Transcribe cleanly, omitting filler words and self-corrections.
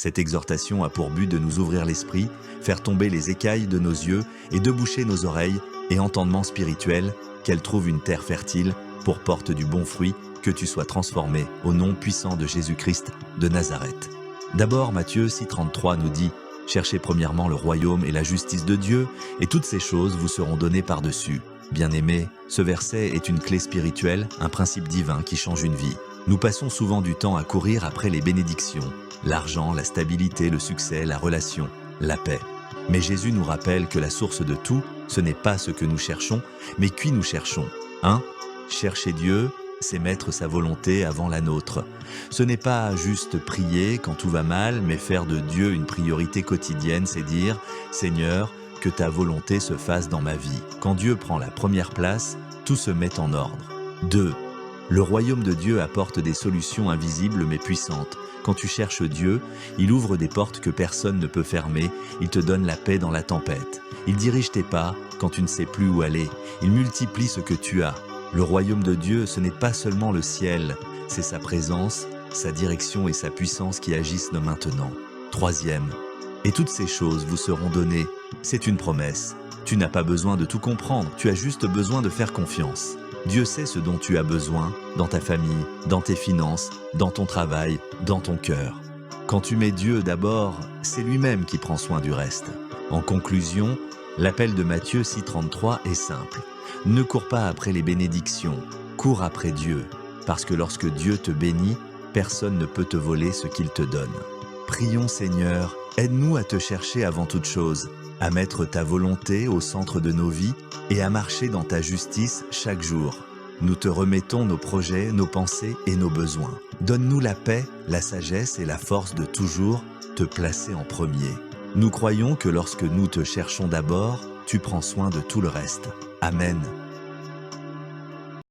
Cette exhortation a pour but de nous ouvrir l'esprit, faire tomber les écailles de nos yeux et de boucher nos oreilles et entendements spirituels, qu'elle trouve une terre fertile pour porte du bon fruit, que tu sois transformé au nom puissant de Jésus-Christ de Nazareth. D'abord, Matthieu 6,33 nous dit « Cherchez premièrement le royaume et la justice de Dieu, et toutes ces choses vous seront données par-dessus. » Bien-aimés, ce verset est une clé spirituelle, un principe divin qui change une vie. Nous passons souvent du temps à courir après les bénédictions, l'argent, la stabilité, le succès, la relation, la paix. Mais Jésus nous rappelle que la source de tout, ce n'est pas ce que nous cherchons, mais qui nous cherchons. Chercher Dieu, c'est mettre sa volonté avant la nôtre. Ce n'est pas juste prier quand tout va mal, mais faire de Dieu une priorité quotidienne, c'est dire « Seigneur, que ta volonté se fasse dans ma vie ». Quand Dieu prend la première place, tout se met en ordre. 2. Le royaume de Dieu apporte des solutions invisibles mais puissantes. Quand tu cherches Dieu, il ouvre des portes que personne ne peut fermer, il te donne la paix dans la tempête. Il dirige tes pas quand tu ne sais plus où aller, il multiplie ce que tu as. Le royaume de Dieu, ce n'est pas seulement le ciel, c'est sa présence, sa direction et sa puissance qui agissent maintenant. 3. Et toutes ces choses vous seront données. C'est une promesse. Tu n'as pas besoin de tout comprendre, tu as juste besoin de faire confiance. Dieu sait ce dont tu as besoin, dans ta famille, dans tes finances, dans ton travail, dans ton cœur. Quand tu mets Dieu d'abord, c'est lui-même qui prend soin du reste. En conclusion, l'appel de Matthieu 6,33 est simple. Ne cours pas après les bénédictions, cours après Dieu, parce que lorsque Dieu te bénit, personne ne peut te voler ce qu'il te donne. Prions Seigneur, aide-nous à te chercher avant toute chose, à mettre ta volonté au centre de nos vies et à marcher dans ta justice chaque jour. Nous te remettons nos projets, nos pensées et nos besoins. Donne-nous la paix, la sagesse et la force de toujours te placer en premier. Nous croyons que lorsque nous te cherchons d'abord, tu prends soin de tout le reste. Amen.